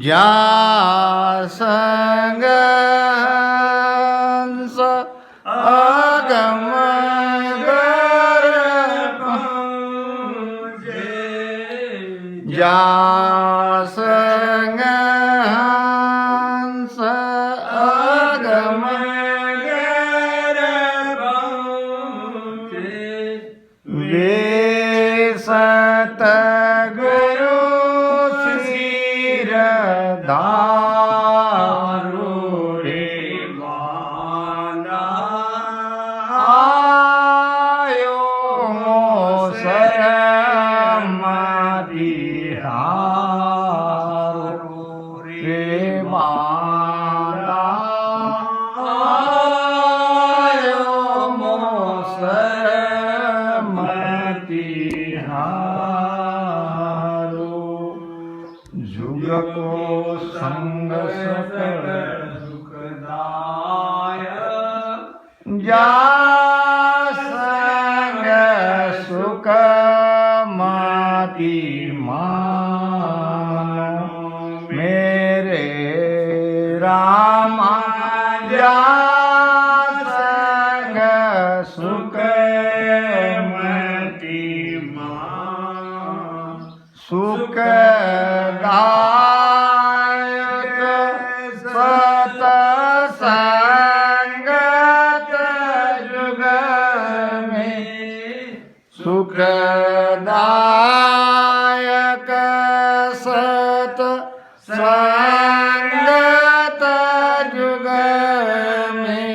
જ્યાં સંગ હંસ અગમ ઘર પહોંચે. જ્યાં સંગ હંસ અગમ ઘર પહોંચે. સતગુરુ શિર ધારું રે માના આયો મોસરમાંથી હારું રે માના આયો મોસરમાંથી जुगको संग सकल सुखदाय. जा संग सुख माती मान मेरे रामा. जा संग सुख मती मान सुख दायक सतसंगत जुग में. सुखदायक सतसंगत जुग में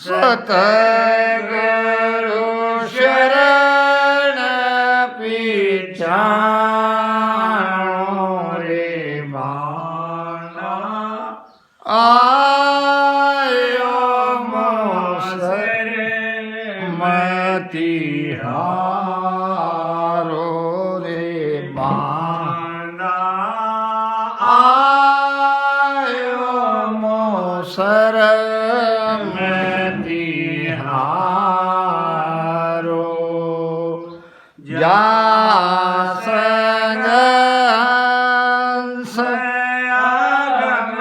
सतगुरु शरण पीछाणो रे माना आयो मोसरમાંથી હારો રે માના આયો મોસરમાંથી હારો. જા સંગ હંસ અગમ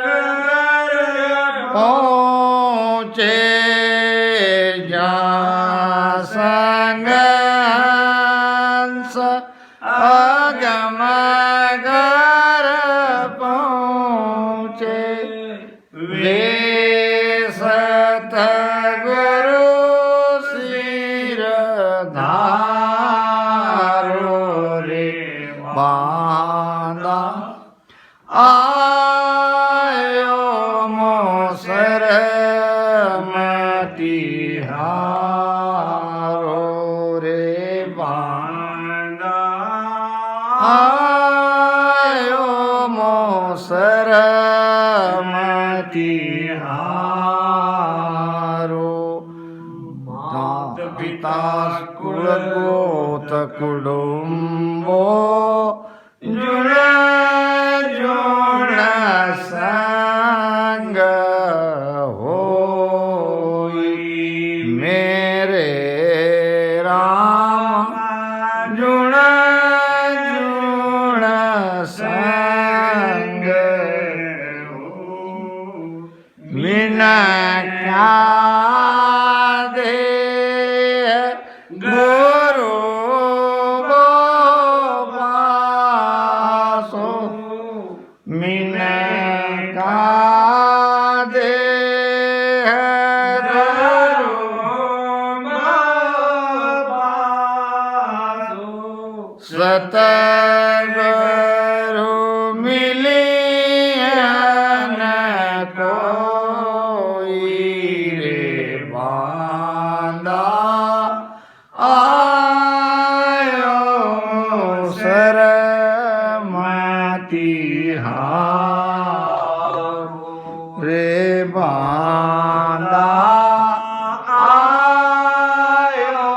ઘર પહોંચે. જા સંગ હંસ અગમ ઘર પહોંચે. સતગુરુ શિર ધારો રે બાંધા આયો મોસરમાંથી હારો રે બાંધા આયો મોસરમાંથી હારો. માત પિતા કુળ ગોત કુટુંબો જુણ જુણ સંગ હોઈ મેરે રામ. જુણ જુણ સંગ વિના ક્યાં દે ગુરુ ગોપાસો. મિના ક્યાં દે ગુરુ ગોપાસો. સતગુરુ મિલિય ન કોઈ રે બાંધા આયો મોસરમાંથી હારો રે બાંધા આયો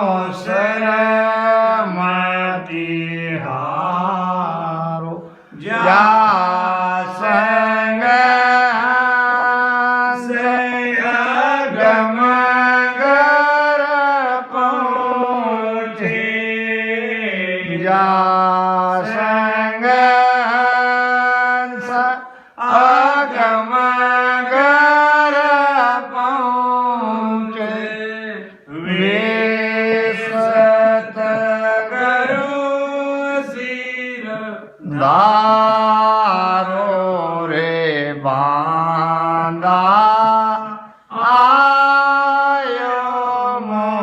મોસરમાંથી હારો. જા સંગ હંસ અગમ ઘર પહોંચે.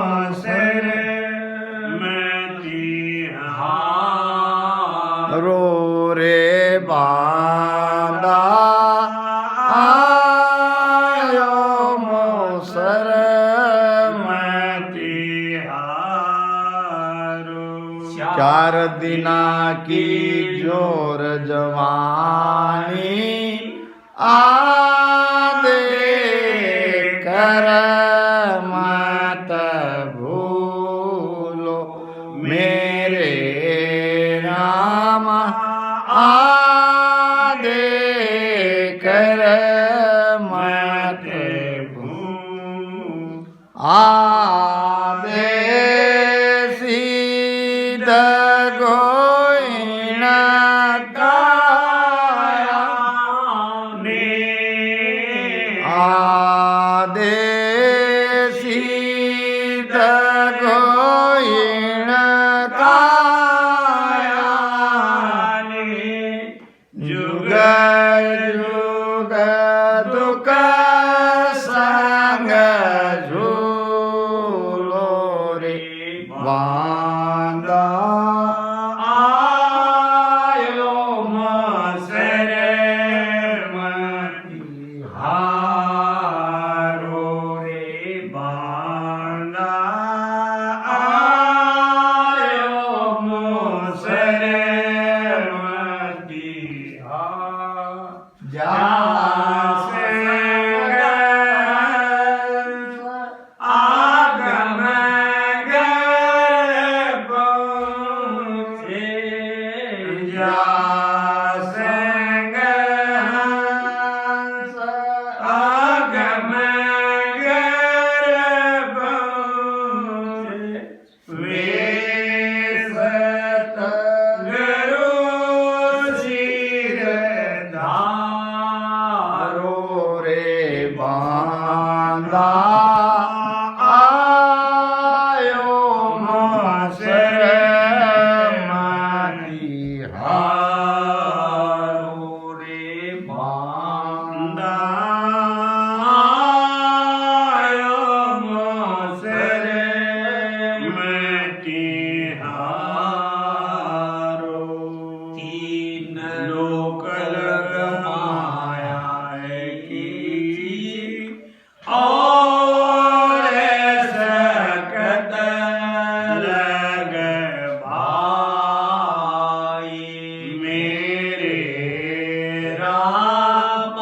मोसर रो रे बांदा आयो मोसर चार दिना की जोर जवानी आदे कर मत भूलो मेरे राम आदे कर मत भूलो आदे गोइण काया ने आदेसी गोइण काया ने जुग जुग दुख संग झूलो रे बांदा आयो मोसर हारो रे बांदा आयो मोसर जा बांदा आयो मोसर हारो रे बांदा आयो मोसर हारो तीन लोक और सकत लग भाई मेरे राम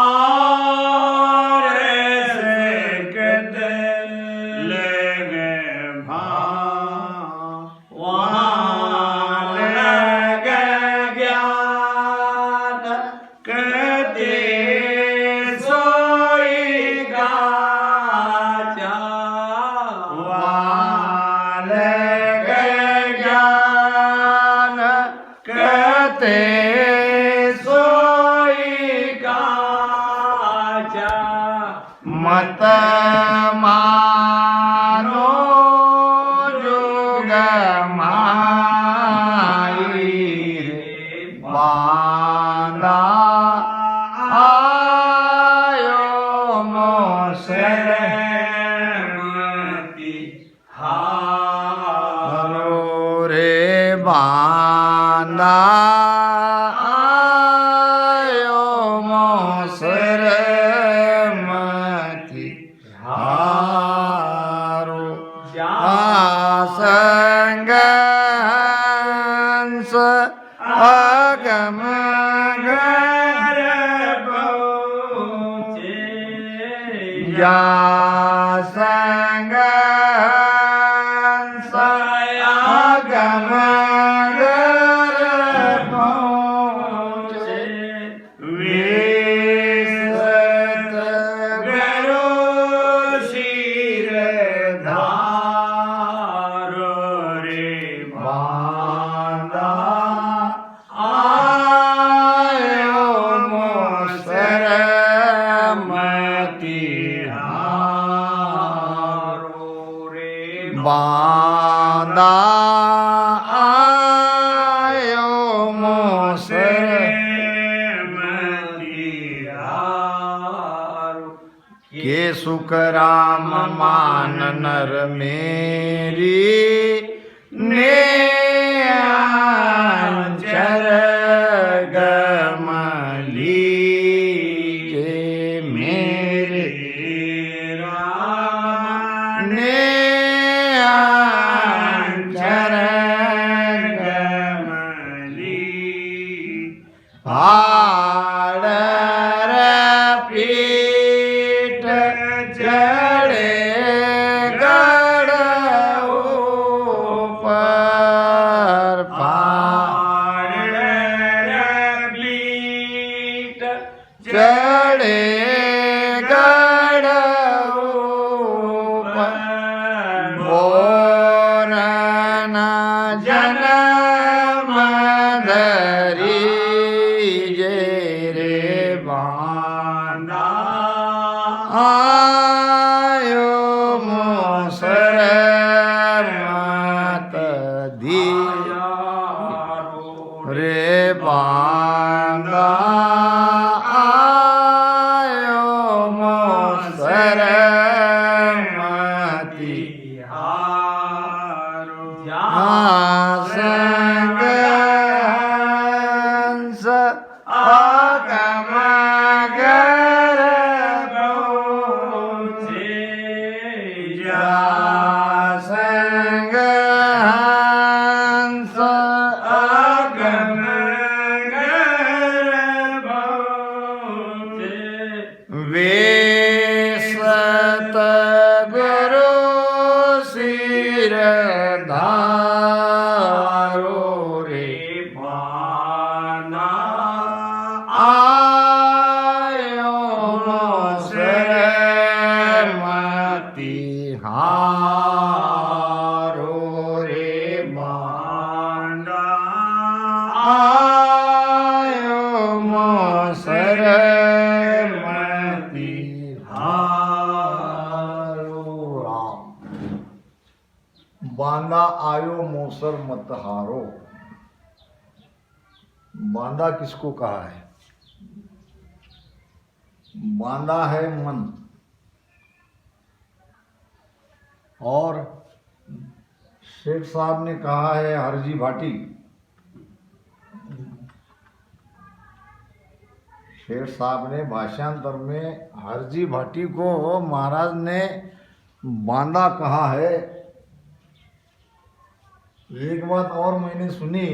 और सकत लग भाई वहाँ लग ज्ञान कते मत मानो जोग माई बांदा आयो मोसर हारो रे बांदा आयो मोसर हारो संग हंस अगम घर पहुँचे या संग हंस अगम घर पहुँचे बांदा आयो मोसर केसु सुख राम मान नर मेरी ने चर गमली मेरे राम ने चर गमली हाड़र पीठ चढ़े गढ़ ऊपर हाड़र पीठ चढ़े गढ़ ऊपर बोरना जन्म धरी आयो मोसर मत दी रे बांदा आयो मोसर मती संग हंस आगम संग हंस आगम वेसत गुरु सिर धारो रे बाना आयो मोसर मती हारो रे बांदा आयो मोसर मती हारो राम। बांदा आयो मोसर मत हारो। बांदा किसको कहा है? बांदा है मन। और शेख साहब ने कहा है हरजी भाटी, शेख साहब ने भाषांतर में हरजी भाटी को महाराज ने बांदा कहा है। एक बात और मैंने सुनी,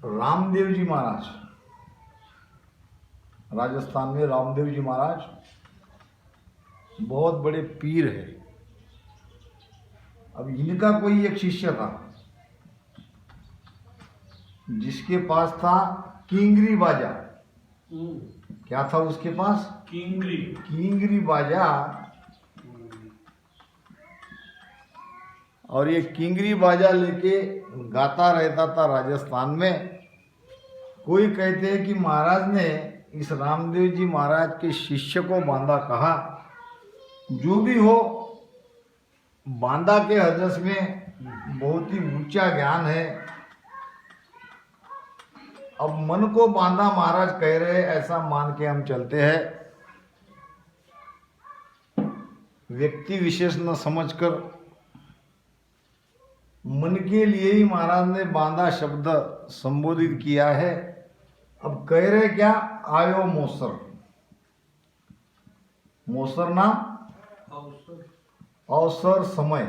रामदेव जी महाराज, राजस्थान में रामदेव जी महाराज बहुत बड़े पीर है। अब इनका कोई एक शिष्य था जिसके पास था किंगरी बाजा। क्या था उसके पास? किंगरी बाजा। और ये किंगरी बाजा लेके गाता रहता था राजस्थान में। कोई कहते हैं कि महाराज ने इस रामदेव जी महाराज के शिष्य को बांदा कहा। जो भी हो, बांदा के हदस में बहुत ही ऊंचा ज्ञान है। अब मन को बांदा महाराज कह रहे, ऐसा मान के हम चलते हैं। व्यक्ति विशेष न समझकर मन के लिए ही महाराज ने बांदा शब्द संबोधित किया है। अब कह रहे क्या? आयो मोसर। मोसर नाम अवसर, समय।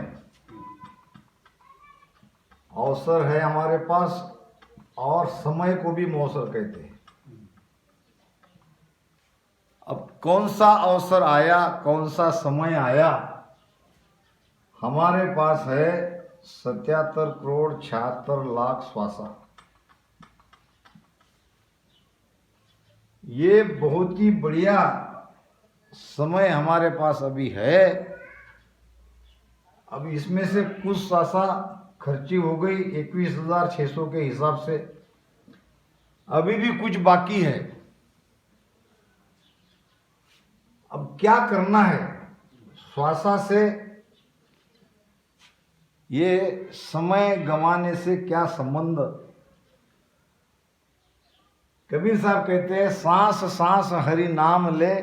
अवसर है हमारे पास और समय को भी मौसर कहते हैं। अब कौन सा अवसर आया, कौन सा समय आया? हमारे पास है 77 करोड़ 76 लाख श्वासा। ये बहुत ही बढ़िया समय हमारे पास अभी है। अब इसमें से कुछ श्वासा खर्ची हो गई 21,600 के हिसाब से। अभी भी कुछ बाकी है। अब क्या करना है? श्वासा से ये समय गंवाने से क्या संबंध? कबीर साहब कहते हैं, सांस सांस हरि नाम ले,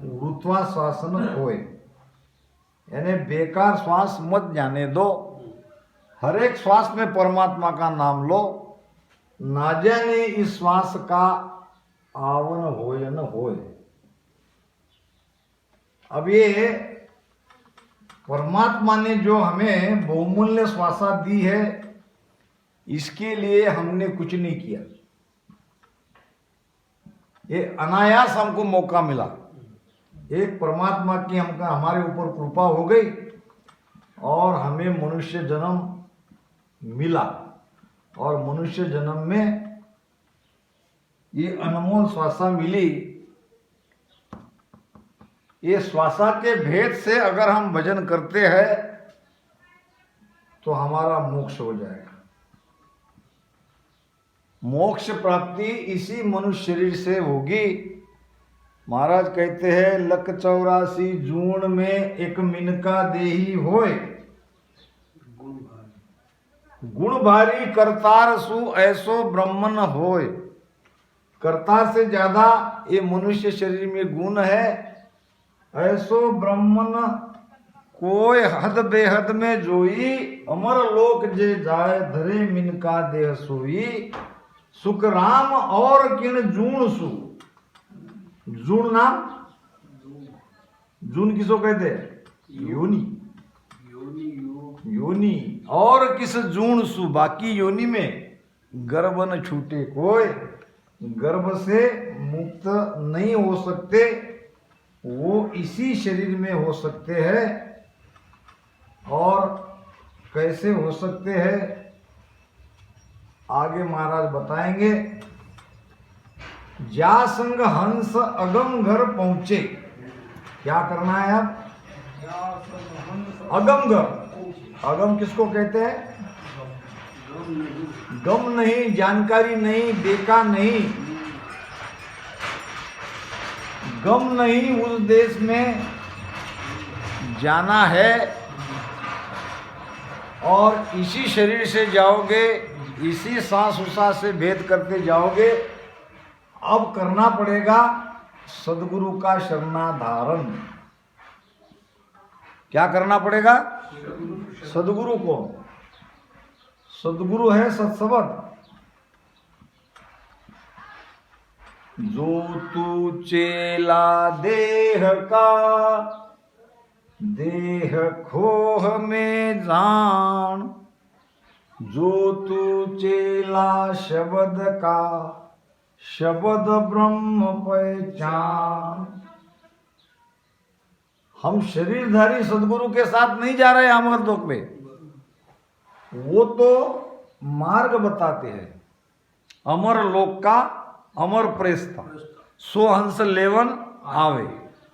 वृथवा श्वासन होए, यानी बेकार श्वास मत जाने दो। हर एक श्वास में परमात्मा का नाम लो, ना जाने इस श्वास का आवन हो या न होए। अब ये परमात्मा ने जो हमें बहुमूल्य श्वासा दी है, इसके लिए हमने कुछ नहीं किया। ये अनायास हमको मौका मिला, एक परमात्मा की हमारे ऊपर कृपा हो गई और हमें मनुष्य जन्म मिला। और मनुष्य जन्म में ये अनमोल श्वासा मिली। ये श्वासा के भेद से अगर हम भजन करते हैं तो हमारा मोक्ष हो जाएगा। मोक्ष प्राप्ति इसी मनुष्य शरीर से होगी। महाराज कहते हैं, लक 84 जून में एक मिनका देही होए, गुण भारी करतार सु ऐसो ब्रह्मन होए। करतार से ज्यादा ये मनुष्य शरीर में गुण है। ऐसो ब्रह्मन कोई हद बेहद में जोई, अमर लोक जे जाए धरे मिनका देह सोई। सुख राम और किन जून सु, जून नाम, जून किसको कहते हैं? योनि। योनि और किस जून सु, बाकी योनि में गर्भ न छूटे कोई। गर्भ से मुक्त नहीं हो सकते, वो इसी शरीर में हो सकते हैं। और कैसे हो सकते हैं आगे महाराज बताएंगे। जा संग हंस अगम घर पहुंचे, क्या करना है अब? अगम घर। अगम किसको कहते हैं? गम नहीं, जानकारी नहीं, देखा नहीं, गम नहीं, उस देश में जाना है। और इसी शरीर से जाओगे, इसी सांस उसास से भेद करते जाओगे। अब करना पड़ेगा सदगुरु का शरणाधारण। क्या करना पड़ेगा? सदगुरु को। सदगुरु है सत्सबद। जो तू चेला देह का, देह खोह में जान। जो तू चेला शब्द का, शब्द ब्रह्म पहचान। हम शरीरधारी सदगुरु के साथ नहीं जा रहे अमर लोक में, वो तो मार्ग बताते हैं। अमर लोक का अमर प्रेस्ता, सो हंस लेवन आवे।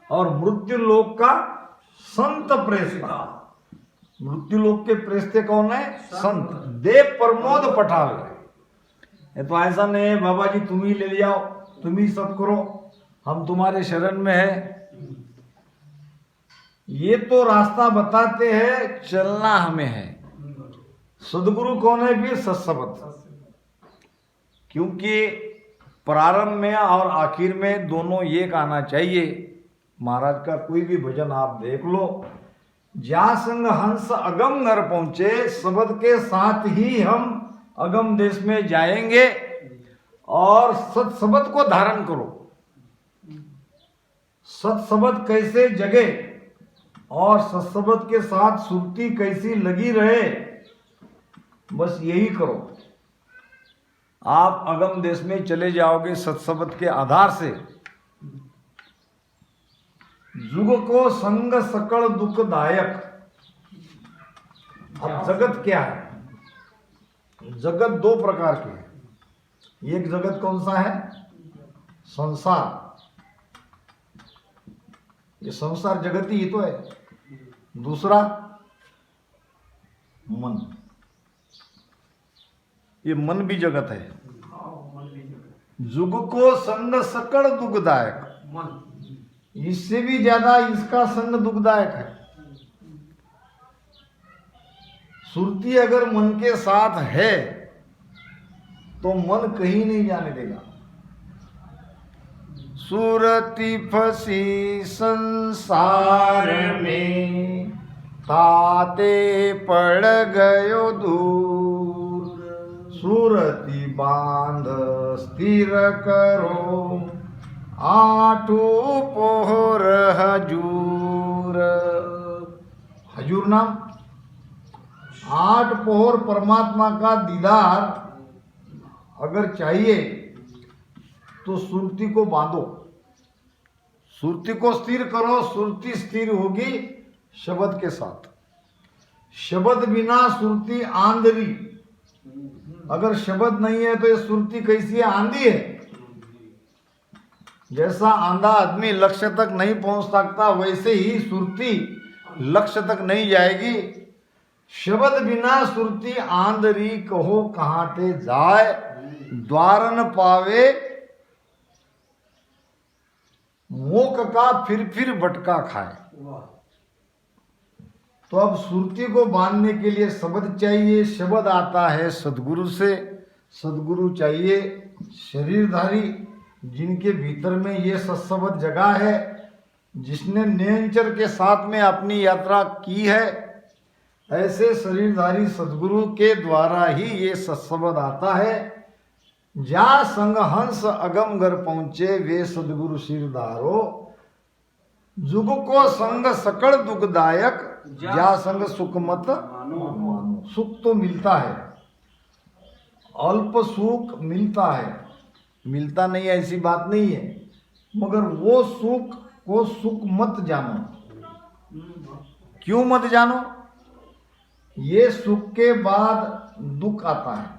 और मृत्यु लोक का संत प्रेस्ता। मृत्यु लोक के प्रेस्ते कौन है? संत। देव प्रमोद पठावे। ये तो ऐसा नहीं है बाबा जी तुम ही ले जाओ, तुम ही सब करो, हम तुम्हारे शरण में है। ये तो रास्ता बताते हैं, चलना हमें है। सदगुरु कौन है? भी सत्सबद। क्योंकि प्रारंभ में और आखिर में दोनों एक आना चाहिए। महाराज का कोई भी भजन आप देख लो, जा संग हंस अगम घर पहुंचे, शब्द के साथ ही हम अगम देश में जाएंगे। और सत्सबद को धारण करो। सत्सबद कैसे जगे और सत्सबद के साथ सुरती कैसी लगी रहे, बस यही करो। आप अगम देश में चले जाओगे सत्सबद के आधार से। जुग को संग सकल दुखदायक। अब जगत क्या है? जगत दो प्रकार के हैं। एक जगत कौन सा है? संसार। ये संसार जगत ही तो है। दूसरा मन। ये मन भी जगत है। जुग को संग सकल दुखदायक। इससे भी ज्यादा इसका संग दुखदायक है। सुरती अगर मन के साथ है तो मन कहीं नहीं जाने देगा। सुरती फसी संसार में, ताते पड़ गयो दूर। सुरती बांध स्थिर करो, आठो पोहर हजूर। हजूर नाम 8 पोहर परमात्मा का दीदार अगर चाहिए तो सुरती को बांधो, सुरती को स्थिर करो। सुरती स्थिर होगी शब्द के साथ। शब्द बिना सुरती आंधरी। अगर शब्द नहीं है तो ये सुरती कैसी है? आंधी है। जैसा आंधा आदमी लक्ष्य तक नहीं पहुंच सकता, वैसे ही सुरती लक्ष्य तक नहीं जाएगी। शब्द बिना सुरती आंधरी, कहो कहाँ ते जाए, द्वार न पावे मोक का फिर भटका खाए। तो अब सुरती को बांधने के लिए शब्द चाहिए। शब्द आता है सदगुरु से। सदगुरु चाहिए शरीरधारी, जिनके भीतर में ये सत्सबद जगह है, जिसने निरंतर के साथ में अपनी यात्रा की है। ऐसे शरीरधारी सदगुरु के द्वारा ही ये सत्सबद आता है। जा संग हंस अगम घर पहुंचे, वे सदगुरु सिरधारो। जुग को संग सकल दुखदायक, जा संग सुख मत मानो। सुख तो मिलता है, अल्प सुख मिलता है, मिलता नहीं ऐसी बात नहीं है, मगर वो सुख को सुख मत जानो। क्यों मत जानो? ये सुख के बाद दुख आता है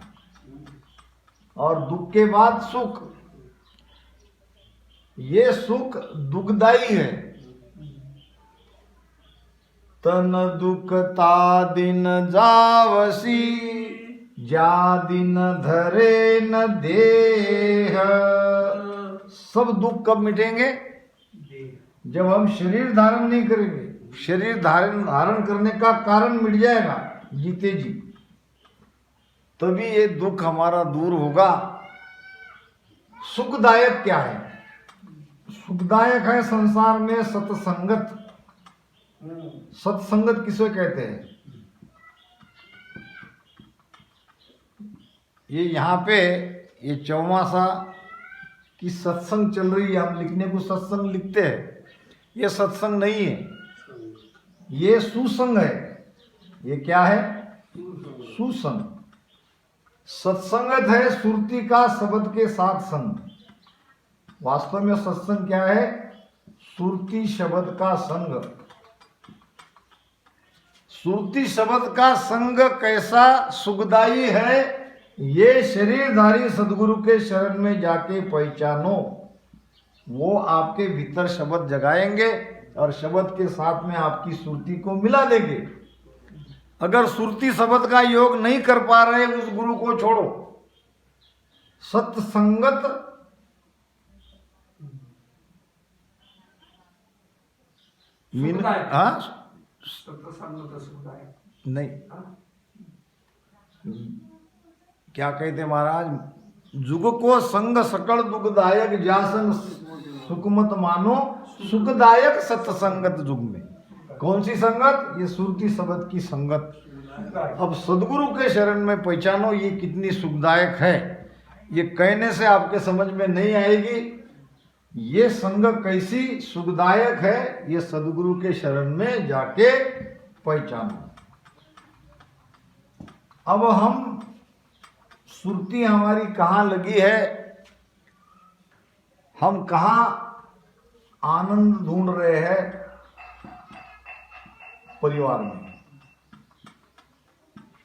और दुख के बाद सुख। ये सुख दुखदाई है। तन दुखता दिन जावसी, जा दिन धरे न देह। सब दुख कब मिटेंगे? जब हम शरीर धारण नहीं करेंगे। शरीर धारण करने का कारण मिट जाएगा जीते जी, तभी ये दुख हमारा दूर होगा। सुखदायक क्या है? सुखदायक है संसार में सत्संगत। सत्संगत किसे कहते हैं? ये यहाँ पे ये चौमासा की सत्संग चल रही है। हम लिखने को सत्संग लिखते हैं, ये सत्संग नहीं है, ये सुसंग है। ये क्या है? सुसंग। सत्संगत है सुरती का शब्द के साथ संग। वास्तव में सत्संग क्या है? सुरती शब्द का संग। सुरती शब्द का संग कैसा सुखदाई है, ये शरीरधारी सदगुरु के शरण में जाके पहचानो। वो आपके भीतर शब्द जगाएंगे और शब्द के साथ में आपकी सुरती को मिला देंगे। अगर सुरती शब्द का योग नहीं कर पा रहे, उस गुरु को छोड़ो। सत्संगत नहीं, क्या कहते महाराज? जुग को संग सकल दुखदायक, जा संग सुख मत मानो। सुखदायक सत्संगत जुग में। कौन सी संगत? ये सुरती शब्द की संगत। अब सदगुरु के शरण में पहचानो ये कितनी सुखदायक है। ये कहने से आपके समझ में नहीं आएगी ये संग कैसी सुखदायक है। ये सदगुरु के शरण में जाके पहचानो। अब हम सुरती हमारी कहाँ लगी है, हम कहाँ आनंद ढूंढ रहे हैं? परिवार में,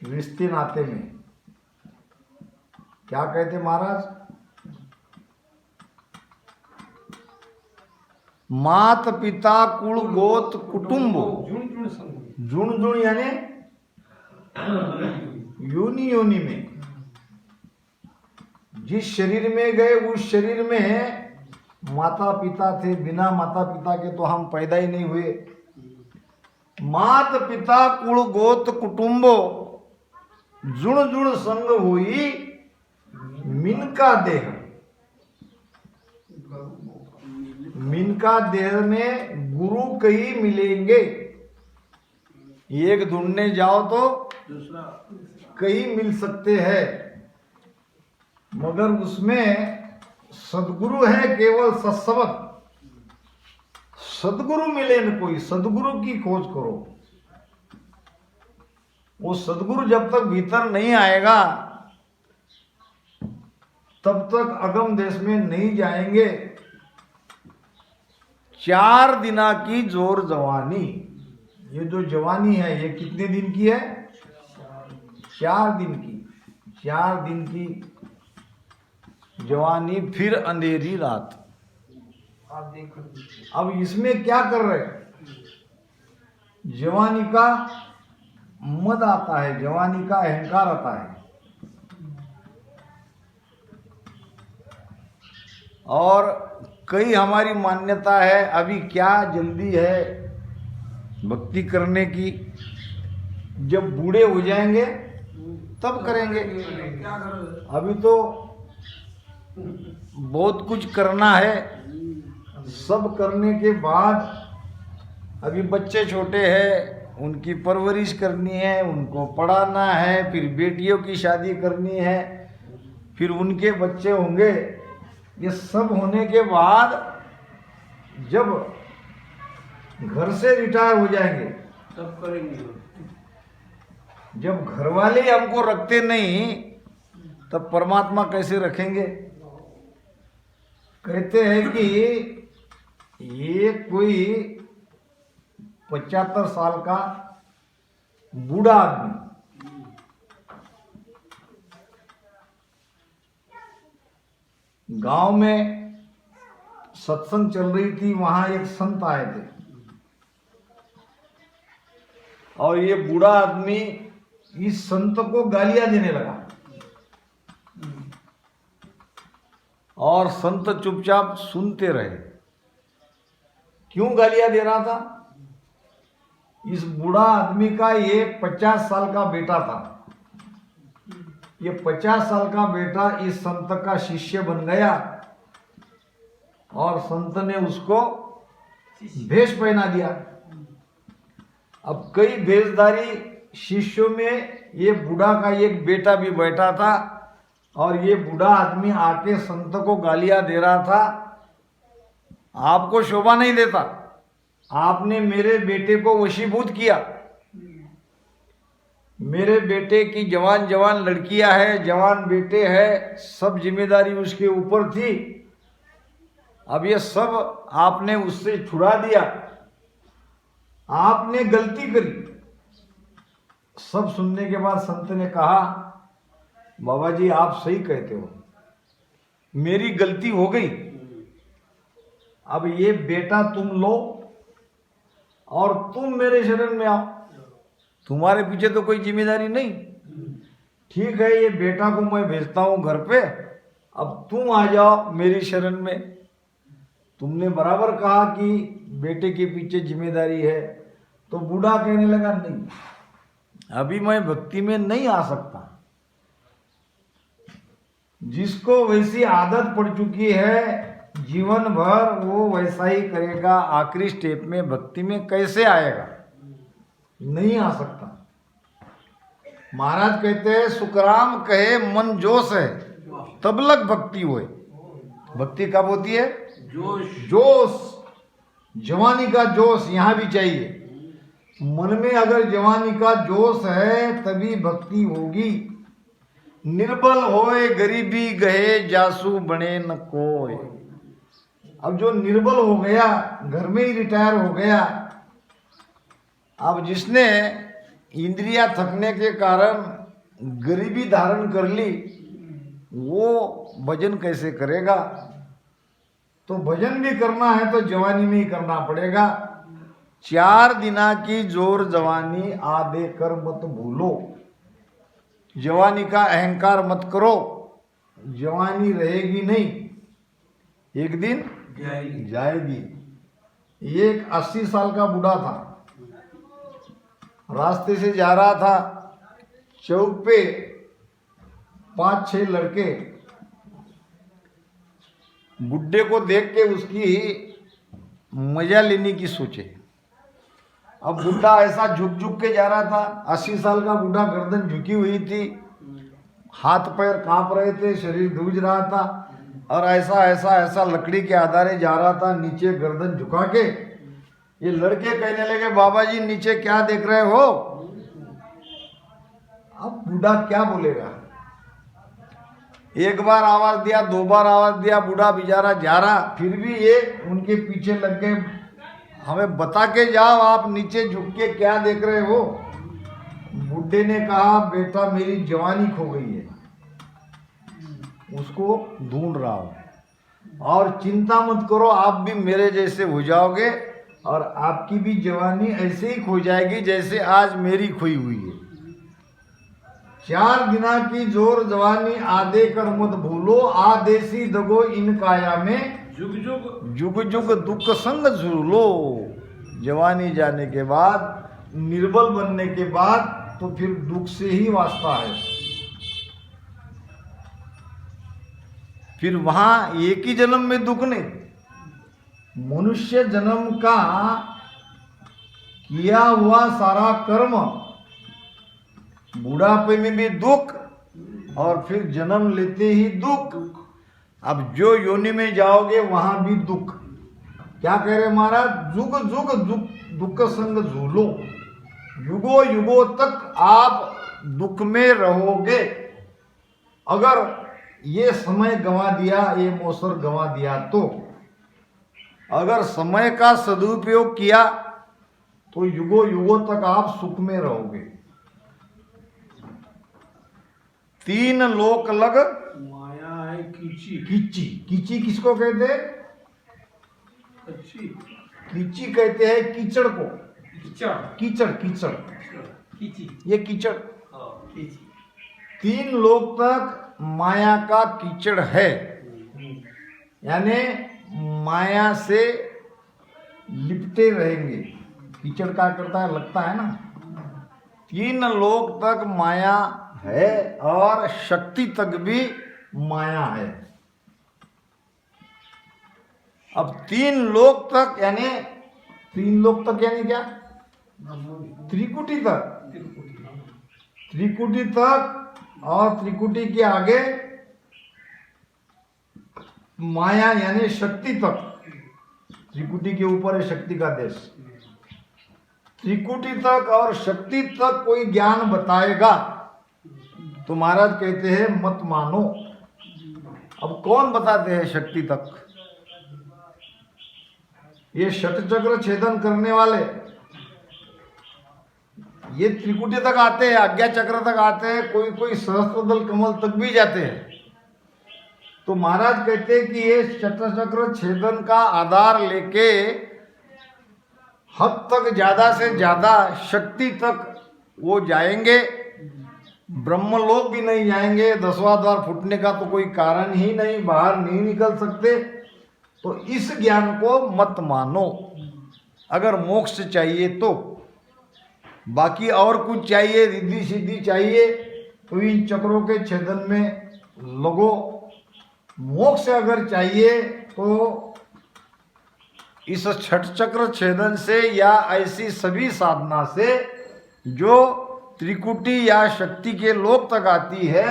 रिश्ते नाते में। क्या कहते महाराज? मात पिता कुल गोत कुटुंब। जुण जुण यानी योनि योनि में। जिस शरीर में गए उस शरीर में माता पिता थे। बिना माता पिता के तो हम पैदा ही नहीं हुए। मात पिता कुल गोत कुटुंबो, जुण जुण संग हुई मिनका देह। मिनका देह में गुरु कई मिलेंगे। एक ढूंढने जाओ तो दूसरा कई मिल सकते हैं, मगर उसमें सदगुरु है केवल सत्सवत। सदगुरु मिले न कोई, सदगुरु की खोज करो। वो सदगुरु जब तक भीतर नहीं आएगा तब तक अगम देश में नहीं जाएंगे। 4 दिना की जोर जवानी, ये जो जवानी है ये कितने दिन की है? 4 दिन की। 4 दिन की जवानी, फिर अंधेरी रात। अब इसमें क्या कर रहे? जवानी का मद आता है, जवानी का अहंकार आता है, और कई हमारी मान्यता है अभी क्या जल्दी है भक्ति करने की, जब बूढ़े हो जाएंगे तब करेंगे। क्या करोगे? अभी तो बहुत कुछ करना है। सब करने के बाद अभी बच्चे छोटे हैं, उनकी परवरिश करनी है, उनको पढ़ाना है, फिर बेटियों की शादी करनी है, फिर उनके बच्चे होंगे। ये सब होने के बाद जब घर से रिटायर हो जाएंगे, तब करेंगे। जब घर वाले हमको रखते नहीं तब परमात्मा कैसे रखेंगे? कहते हैं कि ये कोई 75 साल का बूढ़ा आदमी गांव में सत्संग चल रही थी, वहां एक संत आए थे और ये बूढ़ा आदमी इस संत को गालियां देने लगा और संत चुपचाप सुनते रहे। क्यों गालियां दे रहा था? इस बूढ़ा आदमी का ये 50 साल का बेटा था। ये 50 साल का बेटा इस संत का शिष्य बन गया और संत ने उसको भेष पहना दिया। अब कई भेषधारी शिष्यों में ये बूढ़ा का एक बेटा भी बैठा था और ये बूढ़ा आदमी आके संत को गालियां दे रहा था। आपको शोभा नहीं देता, आपने मेरे बेटे को वशीभूत किया, मेरे बेटे की जवान जवान लड़कियां हैं, जवान बेटे हैं, सब जिम्मेदारी उसके ऊपर थी। अब ये सब आपने उससे छुड़ा दिया, आपने गलती करी। सब सुनने के बाद संत ने कहा, बाबा जी आप सही कहते हो, मेरी गलती हो गई। अब ये बेटा तुम लो और तुम मेरे शरण में आओ, तुम्हारे पीछे तो कोई जिम्मेदारी नहीं। ठीक है, ये बेटा को मैं भेजता हूं घर पे, अब तुम आ जाओ मेरी शरण में। तुमने बराबर कहा कि बेटे के पीछे जिम्मेदारी है। तो बूढ़ा कहने लगा, नहीं अभी मैं भक्ति में नहीं आ सकता। जिसको वैसी आदत पड़ चुकी है जीवन भर वो वैसा ही करेगा, आखिरी स्टेप में भक्ति में कैसे आएगा? नहीं आ सकता। महाराज कहते हैं, सुखराम कहे मन जोश है तब लग भक्ति होए। भक्ति कब होती है? जोश। जोश, जवानी का जोश यहाँ भी चाहिए। मन में अगर जवानी का जोश है तभी भक्ति होगी। निर्बल होए गरीबी गहे जासू बने न कोय। अब जो निर्बल हो गया, घर में ही रिटायर हो गया, अब जिसने इंद्रियां थकने के कारण गरीबी धारण कर ली, वो भजन कैसे करेगा? तो भजन भी करना है तो जवानी में ही करना पड़ेगा। 4 दिना की जोर जवानी आदे कर मत भूलो। जवानी का अहंकार मत करो, जवानी रहेगी नहीं, एक दिन जाएगी। एक 80 साल का बूढ़ा था, रास्ते से जा रहा था, चौक पे 5-6 लड़के बुड्ढे को देख के उसकी मजा लेने की सोचे। अब बुढ़ा ऐसा झुक झुक के जा रहा था, 80 साल का बुढ़ा, गर्दन झुकी हुई थी, हाथ पैर कांप रहे थे, शरीर धूज रहा था, और ऐसा ऐसा ऐसा लकड़ी के आधारे जा रहा था, नीचे गर्दन झुका के। ये लड़के कहने लगे, बाबा जी नीचे क्या देख रहे हो? अब बूढ़ा क्या बोलेगा? एक बार आवाज दिया, 2 बार आवाज दिया, बूढ़ा बेचारा जा रहा, फिर भी ये उनके पीछे लग गए, हमें बता के जाओ आप नीचे झुक के क्या देख रहे हो? बुढ़े ने कहा, बेटा मेरी जवानी खो गई है, उसको ढूंढ रहा हूं, और चिंता मत करो, आप भी मेरे जैसे हो जाओगे और आपकी भी जवानी ऐसे ही खो जाएगी जैसे आज मेरी खोई हुई है। 4 दिना की जोर जवानी आदे कर मत भूलो, आदेसी दगो इन काया में जुग जुग जुग जुग दुख संग झूलो। जवानी जाने के बाद, निर्बल बनने के बाद तो फिर दुख से ही वास्ता है। फिर वहां एक ही जन्म में दुख नहीं, मनुष्य जन्म का किया हुआ सारा कर्म, बुढ़ापे में भी दुख और फिर जन्म लेते ही दुख। अब जो योनि में जाओगे वहां भी दुख। क्या कह रहे महाराज? जुग जुग दुख संग झूलो, युगो युगो तक आप दुख में रहोगे। अगर ये समय गंवा दिया, ये मौसर गंवा दिया, तो अगर समय का सदुपयोग किया तो युगो युगों तक आप सुख में रहोगे। 3 लोक लग माया है कीची कीची। कीची किसको कहते हैं? अच्छी कीची कहते हैं कीचड़ को। कीचड़ कीचड़ कीचड़ कीची ये कीचड़। कीची 3 लोक तक माया का कीचड़ है, यानी माया से लिपटे रहेंगे। कीचड़ क्या करता है? लगता है ना। 3 लोक तक माया है और शक्ति तक भी माया है। अब 3 लोक तक यानी 3 लोक तक यानी क्या? त्रिकुटी तक। त्रिकुटी तक और त्रिकुटी के आगे माया यानी शक्ति तक। त्रिकुटी के ऊपर है शक्ति का देश। त्रिकुटी तक और शक्ति तक कोई ज्ञान बताएगा तो महाराज कहते हैं मत मानो। अब कौन बताते हैं शक्ति तक? ये षटचक्र छेदन करने वाले, ये त्रिकुटी तक आते हैं, आज्ञा चक्र तक आते हैं, कोई कोई सहस्त्रदल कमल तक भी जाते हैं। तो महाराज कहते हैं कि ये षटचक्र छेदन का आधार लेके हद तक, ज्यादा से ज्यादा शक्ति तक वो जाएंगे। ब्रह्मलोक भी नहीं जाएंगे, 10वां द्वार फूटने का तो कोई कारण ही नहीं, बाहर नहीं निकल सकते। तो इस ज्ञान को मत मानो। अगर मोक्ष चाहिए तो, बाकी और कुछ चाहिए, रिद्धि सिद्धि चाहिए, तो इन चक्रों के छेदन में लगो। मोक्ष अगर चाहिए तो इस छठ चक्र छेदन से या ऐसी सभी साधना से जो त्रिकुटी या शक्ति के लोक तक आती है,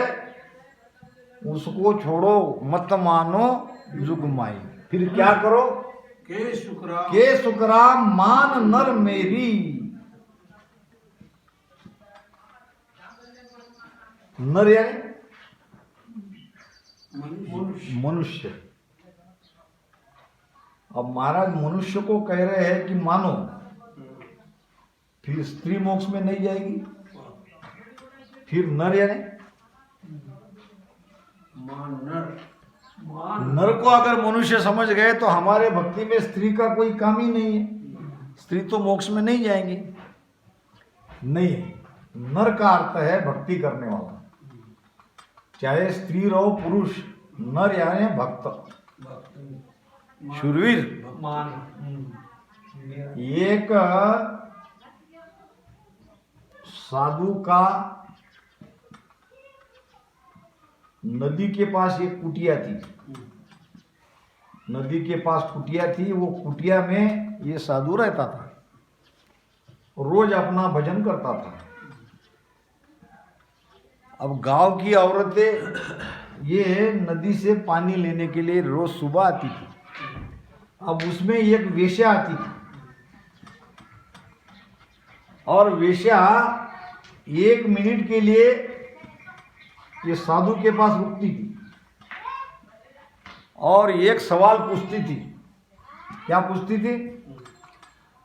उसको छोड़ो, मत मानो जुगमाई। फिर क्या करो? के सुकराम मान नर मेरी। नर यानी मनुष्य। अब महाराज मनुष्य को कह रहे हैं कि मानो, फिर स्त्री मोक्ष में नहीं जाएगी। फिर नर यानी नर को अगर मनुष्य समझ गए तो हमारे भक्ति में स्त्री का कोई काम ही नहीं है। स्त्री तो मोक्ष में नहीं जाएंगी। नहीं, नर का अर्थ है भक्ति करने वाला, चाहे स्त्री रहो पुरुष। नर यानी भक्त, शूरवीर। एक साधु का नदी के पास एक कुटिया थी। नदी के पास कुटिया थी, वो कुटिया में ये साधु रहता था, रोज अपना भजन करता था। अब गांव की औरतें ये नदी से पानी लेने के लिए रोज सुबह आती थी। अब उसमें एक वेश्या आती थी और वेश्या 1 मिनट के लिए ये साधु के पास रुकती थी और एक सवाल पूछती थी। क्या पूछती थी?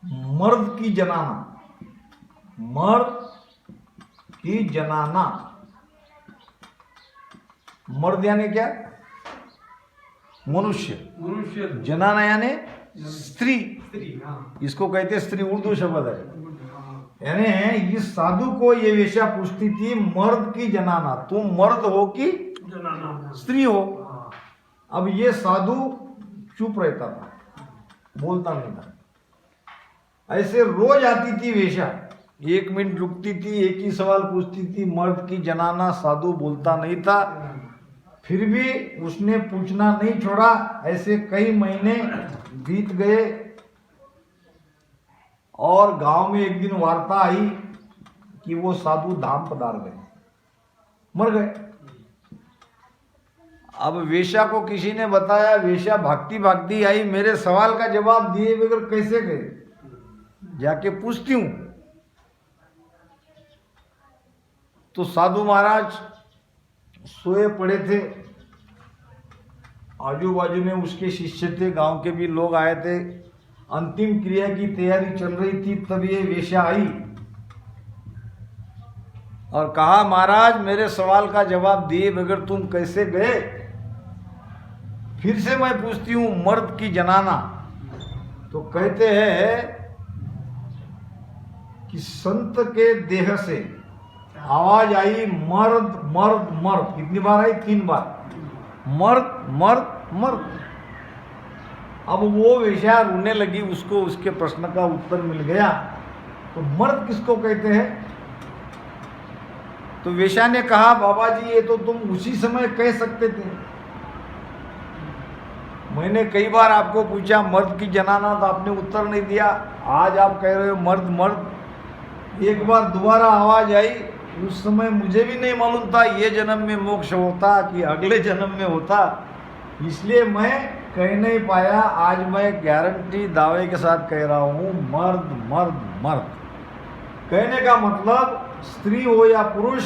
मर्द की जनाना, मर्द की जनाना। मर्द यानी क्या? मनुष्य। मनुष्य जनाना यानी स्त्री। स्त्री। हाँ इसको कहते हैं स्त्री, उर्दू शब्द है। हाँ यानी इस साधु को ये वेश्या पूछती थी, मर्द की जनाना, तुम मर्द हो कि जनाना। स्त्री हो? हाँ अब ये साधु चुप रहता था, बोलता नहीं था। ऐसे रोज आती थी वेश्या, 1 मिनट रुकती थी, एक ही सवाल पूछती थी, मर्द की जनाना। साधु बोलता नहीं था, फिर भी उसने पूछना नहीं छोड़ा। ऐसे कई महीने बीत गए और गांव में एक दिन वार्ता आई कि वो साधु धाम पधार गए, मर गए। अब वेश्या को किसी ने बताया, वेश्या भागती भागती आई, मेरे सवाल का जवाब दिए बगैर कैसे गए, जाके पूछती हूं। तो साधु महाराज सोए पड़े थे, आजू बाजू में उसके शिष्य थे, गांव के भी लोग आए थे, अंतिम क्रिया की तैयारी चल रही थी। तब ये वेश्या आई और कहा, महाराज मेरे सवाल का जवाब दिए बगैर तुम कैसे गए? फिर से मैं पूछती हूं, मर्द की जनाना। तो कहते हैं कि संत के देह से आवाज आई, मर्द मर्द मर्द। कितनी बार आई? 3 बार। मर्द मर्द मर्द। अब वो वेश्या रोने लगी, उसको उसके प्रश्न का उत्तर मिल गया। तो मर्द किसको कहते हैं? तो वेश्या ने कहा, बाबा जी ये तो तुम उसी समय कह सकते थे, मैंने कई बार आपको पूछा मर्द की जनाना, तो आपने उत्तर नहीं दिया। आज आप कह रहे हो मर्द मर्द। एक बार दोबारा आवाज आई, उस समय मुझे भी नहीं मालूम था ये जन्म में मोक्ष होता कि अगले जन्म में होता, इसलिए मैं कह नहीं पाया। आज मैं गारंटी दावे के साथ कह रहा हूँ, मर्द मर्द मर्द। कहने का मतलब स्त्री हो या पुरुष,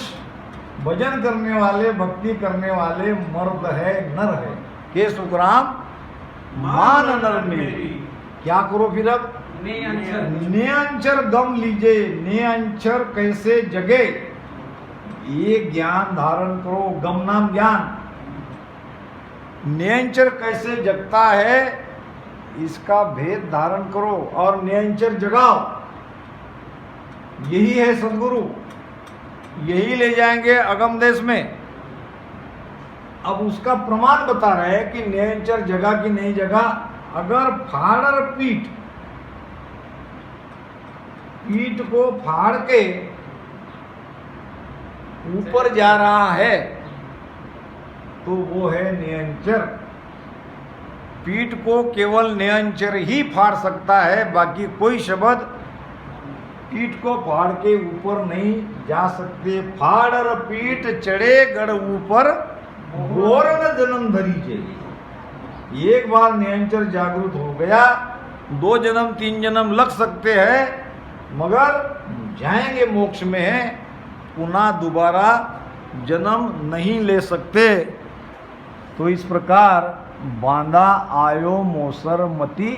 भजन करने वाले, भक्ति करने वाले मर्द है, नर है। के सुखराम मान नर मेरी। क्या करो फिर? अब नेअंचर गम लीजे, नेअंचर कैसे जगे, ये ज्ञान धारण करो। गम नाम ज्ञान। नेअंचर कैसे जगता है, इसका भेद धारण करो और नेअंचर जगाओ। यही है सद्गुरु, यही ले जाएंगे अगम देश में। अब उसका प्रमाण बता रहे हैं कि नेअंचर जगा कि नहीं जगा। अगर फाड़र पीठ, पीठ को फाड़ के ऊपर जा रहा है तो वो है नेअंचर। पीठ को केवल नेअंचर ही फाड़ सकता है, बाकी कोई शब्द पीठ को फाड़ के ऊपर नहीं जा सकते। फाड़र पीठ चढ़े गढ़ ऊपर, बोरन जन्म धरी चाहिए। एक बार नेअंचर जागृत हो गया, 2 जन्म 3 जन्म लग सकते हैं, मगर जाएंगे मोक्ष में, पुनः दोबारा जन्म नहीं ले सकते। तो इस प्रकार बांधा आयो मोसर मति।